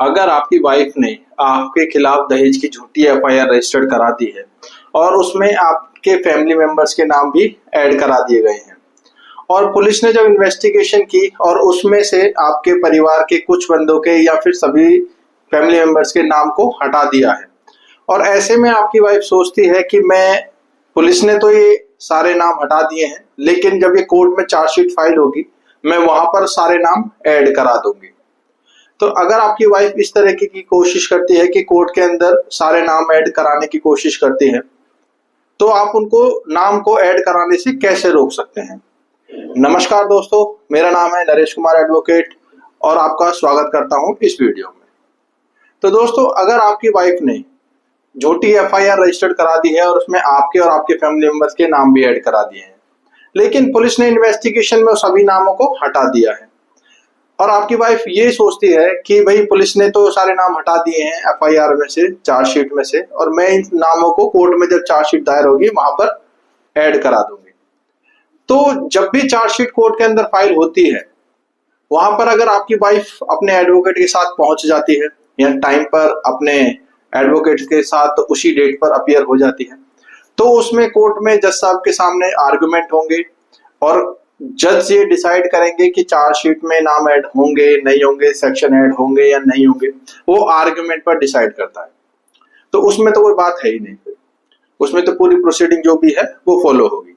अगर आपकी वाइफ ने आपके खिलाफ दहेज की झूठी एफआईआर रजिस्टर्ड करा दी है और उसमें आपके फैमिली मेंबर्स के नाम भी ऐड करा दिए गए हैं और पुलिस ने जब इन्वेस्टिगेशन की और उसमें से आपके परिवार के कुछ बंदों के या फिर सभी फैमिली मेंबर्स के नाम को हटा दिया है और ऐसे में आपकी वाइफ सोचती है कि पुलिस ने तो ये सारे नाम हटा दिए हैं, लेकिन जब ये कोर्ट में चार्जशीट फाइल होगी मैं वहां पर सारे नाम ऐड करा दूंगी। तो अगर आपकी वाइफ इस तरह की कोशिश करती है कि कोर्ट के अंदर सारे नाम ऐड कराने की कोशिश करती है, तो आप उनको नाम को ऐड कराने से कैसे रोक सकते हैं। नमस्कार दोस्तों, मेरा नाम है नरेश कुमार एडवोकेट और आपका स्वागत करता हूं इस वीडियो में। तो दोस्तों, अगर आपकी वाइफ ने झूठी एफआईआर रजिस्टर्ड करा दी है और उसमें आपके और आपके फैमिली मेंबर्स के नाम भी ऐड करा दिए हैं, लेकिन पुलिस ने इन्वेस्टिगेशन में सभी नामों को हटा दिया है और आपकी वाइफ ये सोचती है कि भाई पुलिस ने तो सारे नाम हटा दिए हैं एफआईआर में से, चार्जशीट में से, और मैं इन नामों को कोर्ट में जब चार्जशीट दायर होगी वहां पर ऐड करा दूंगी। तो जब भी चार्जशीट कोर्ट के अंदर फाइल होती है, वहां पर अगर आपकी वाइफ अपने एडवोकेट के साथ पहुंच जाती है या टाइम पर अपने एडवोकेट के साथ उसी डेट पर अपीयर हो जाती है, तो उसमें कोर्ट में जज साहब के सामने आर्गुमेंट होंगे और जज ये डिसाइड करेंगे कि चार्जशीट में नाम ऐड होंगे नहीं होंगे, सेक्शन ऐड होंगे या नहीं होंगे। वो आर्गुमेंट पर डिसाइड करता है। तो उसमें तो कोई बात है ही नहीं, उसमें तो पूरी प्रोसीडिंग जो भी है वो फॉलो होगी।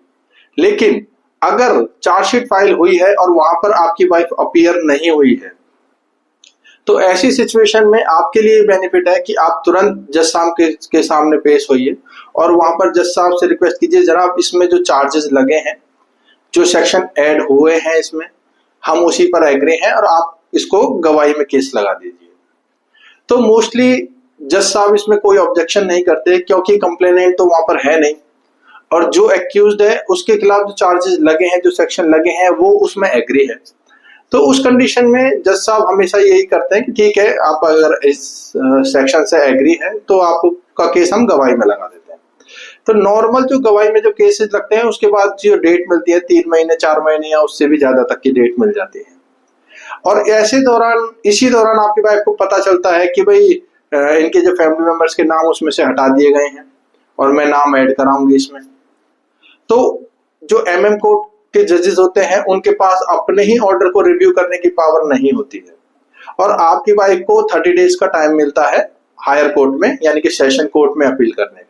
लेकिन अगर चार्जशीट फाइल हुई है और वहां पर आपकी वाइफ अपीयर नहीं हुई है, तो ऐसी सिचुएशन में आपके लिए बेनिफिट है कि आप तुरंत जज साहब के सामने पेश होइए और वहां पर जज साहब से रिक्वेस्ट कीजिए, जनाब इसमें जो चार्जेस लगे हैं, जो सेक्शन ऐड हुए हैं, इसमें हम उसी पर एग्री हैं और आप इसको गवाही में केस लगा दीजिए। तो मोस्टली जज साहब इसमें कोई ऑब्जेक्शन नहीं करते, क्योंकि कंप्लेनेंट तो वहां पर है नहीं और जो एक्यूज्ड है उसके खिलाफ जो चार्जेस लगे हैं, जो सेक्शन लगे हैं, वो उसमें एग्री है। तो उस कंडीशन में जज साहब हमेशा यही करते हैं कि ठीक है, आप अगर इस सेक्शन से एग्री है तो आपका केस हम गवाही में लगा देते हैं। तो नॉर्मल जो गवाही में जो केसेस लगते हैं, उसके बाद जो डेट मिलती है 3 महीने 4 महीने या उससे भी ज्यादा तक की डेट मिल जाती है। और इसी दौरान आपकी वाइफ को पता चलता है कि भाई इनके जो फैमिली मेंबर्स के नाम उसमें से हटा दिए गए हैं और मैं नाम ऐड कराऊंगी इसमें। तो जो एमएम कोर्ट के जजेस होते हैं, उनके पास अपने ही ऑर्डर को रिव्यू करने की पावर नहीं होती है और आपकी वाइफ को 30 डेज का टाइम मिलता है हायर कोर्ट में, यानी कि सेशन कोर्ट में अपील करने का।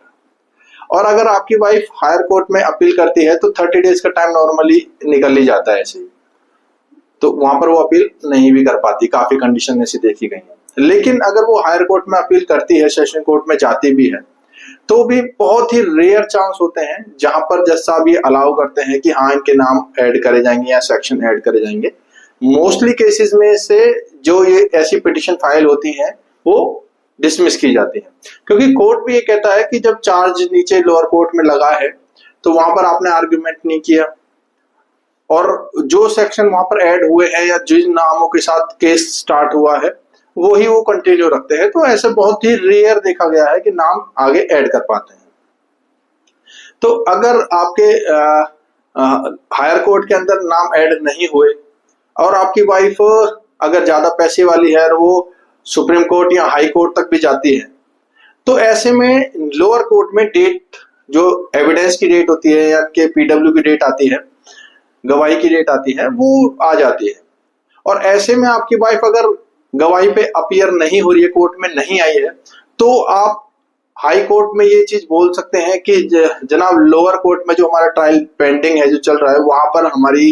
और अगर आपकी वाइफ हायर कोर्ट में अपील करती है तो 30 डेज का टाइम नॉर्मली निकल ही जाता है ऐसे ही, तो वहां पर वो अपील नहीं भी कर पाती। काफी कंडीशन ऐसी देखी गई है। लेकिन अगर वो हायर कोर्ट में अपील करती है, सेशन कोर्ट में जाती भी है, तो भी बहुत ही रेयर चांस होते हैं जहां पर जज साहब ये अलाउ करते हैं कि हाँ इनके नाम ऐड करे जाएंगे या सेक्शन ऐड करे जाएंगे। मोस्टली केसेस में से जो ये ऐसी पिटीशन फाइल होती है वो डिसमिस की जाती है, क्योंकि कोर्ट भी ये कहता है कि जब चार्ज नीचे लोअर कोर्ट में लगा है तो वहां पर आपने आर्ग्यूमेंट नहीं किया और जो सेक्शन वहां पर ऐड हुए हैं या जिन नामों के साथ केस स्टार्ट हुआ है वही वो कंटिन्यू रखते हैं। तो ऐसे बहुत ही रेयर देखा गया है कि नाम आगे ऐड कर पाते हैं। तो अगर आपके हायर कोर्ट के अंदर नाम ऐड नहीं हुए और आपकी वाइफ अगर ज्यादा पैसे वाली है और वो सुप्रीम कोर्ट या हाई कोर्ट तक भी जाती है, तो ऐसे में लोअर कोर्ट में डेट, जो एविडेंस की डेट होती है या के पीडब्ल्यू की डेट आती है, गवाही की डेट आती है, वो आ जाती है। और ऐसे में आपकी वाइफ अगर गवाही पे अपीयर नहीं हो रही है, कोर्ट में नहीं आई है, तो आप हाई कोर्ट में ये चीज बोल सकते हैं कि जनाब लोअर कोर्ट में जो हमारा ट्रायल पेंडिंग है, जो चल रहा है, वहां पर हमारी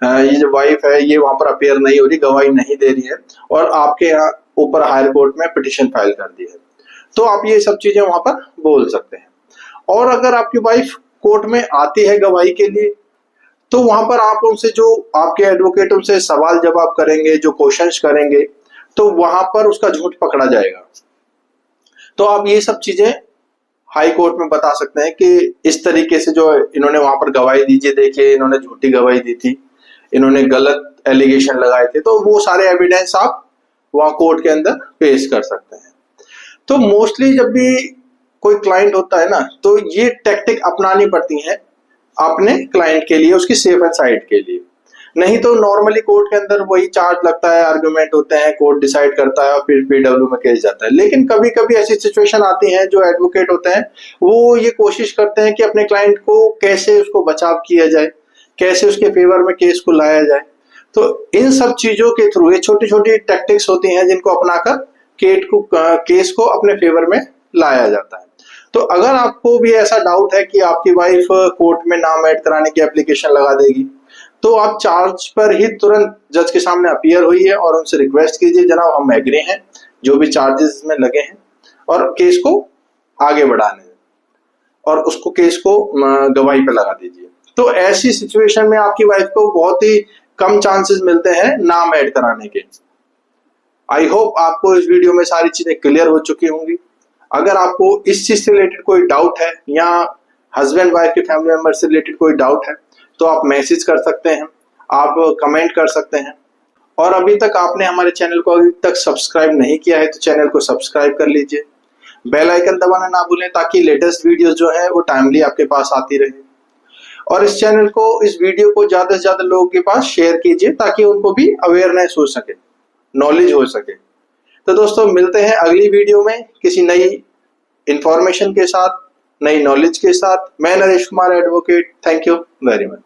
ये जो वाइफ है ये वहां पर अपीयर नहीं हो रही, गवाही नहीं दे रही है और आपके यहाँ ऊपर हायर कोर्ट में पिटीशन फाइल कर दी है। तो आप ये सब चीजें वहां पर बोल सकते हैं। और अगर आपकी वाइफ कोर्ट में आती है गवाही के लिए, तो वहां पर आप उनसे, जो आपके एडवोकेट उनसे सवाल जवाब करेंगे, जो क्वेश्चंस करेंगे, तो वहां पर उसका झूठ पकड़ा जाएगा। तो आप ये सब चीजें हाई कोर्ट में बता सकते हैं कि इस तरीके से जो इन्होंने वहां पर गवाही दीजिए, देखिए इन्होंने झूठी गवाही दी थी, इन्होंने गलत एलिगेशन लगाए थे, तो वो सारे एविडेंस आप वहां कोर्ट के अंदर पेश कर सकते हैं। तो मोस्टली जब भी कोई क्लाइंट होता है ना, तो ये टेक्निक अपनानी पड़ती है अपने क्लाइंट के लिए, उसकी सेफ एंड साइड के लिए। नहीं तो नॉर्मली कोर्ट के अंदर वही चार्ज लगता है, आर्गुमेंट होते हैं, कोर्ट डिसाइड करता है और फिर पीडब्ल्यू में केस जाता है। लेकिन कभी कभी ऐसी सिचुएशन आती है, जो एडवोकेट होते हैं वो ये कोशिश करते हैं कि अपने क्लाइंट को कैसे उसको बचाव किया जाए, कैसे उसके फेवर में केस को लाया जाए। तो इन सब चीजों के थ्रू ये छोटी छोटी टैक्टिक्स होती हैं जिनको अपनाकर केस को अपने फेवर में लाया जाता है। तो अगर आपको भी ऐसा डाउट है कि आपकी वाइफ कोर्ट में नाम ऐड कराने की एप्लीकेशन लगा देगी, तो आप चार्ज पर ही तुरंत जज के सामने अपीयर हुई है और उनसे रिक्वेस्ट कीजिए, जनाब हम एग्री हैं जो भी चार्जेस में लगे हैं, और केस को आगे बढ़ाने और उसको केस को गवाही पे लगा दीजिए। तो ऐसी सिचुएशन में आपकी वाइफ को बहुत ही कम चांसेस मिलते हैं नाम ऐड कराने के। आई होप आपको इस वीडियो में सारी चीजें क्लियर हो चुकी होंगी। अगर आपको इस चीज से रिलेटेड कोई डाउट है या हस्बैंड वाइफ के फैमिली मेंबर से रिलेटेड कोई डाउट है तो आप मैसेज कर सकते हैं, आप कमेंट कर सकते हैं। और अभी तक आपने हमारे चैनल को अभी तक सब्सक्राइब नहीं किया है तो चैनल को सब्सक्राइब कर लीजिए, बेल आइकन दबाना ना भूलें ताकि लेटेस्ट वीडियोस जो है वो टाइमली आपके पास आती रहे। और इस चैनल को, इस वीडियो को ज्यादा से ज्यादा लोगों के पास शेयर कीजिए ताकि उनको भी अवेयरनेस हो सके, नॉलेज हो सके। तो दोस्तों मिलते हैं अगली वीडियो में किसी नई इंफॉर्मेशन के साथ, नई नॉलेज के साथ। मैं Naresh Kumar advocate, thank you very much.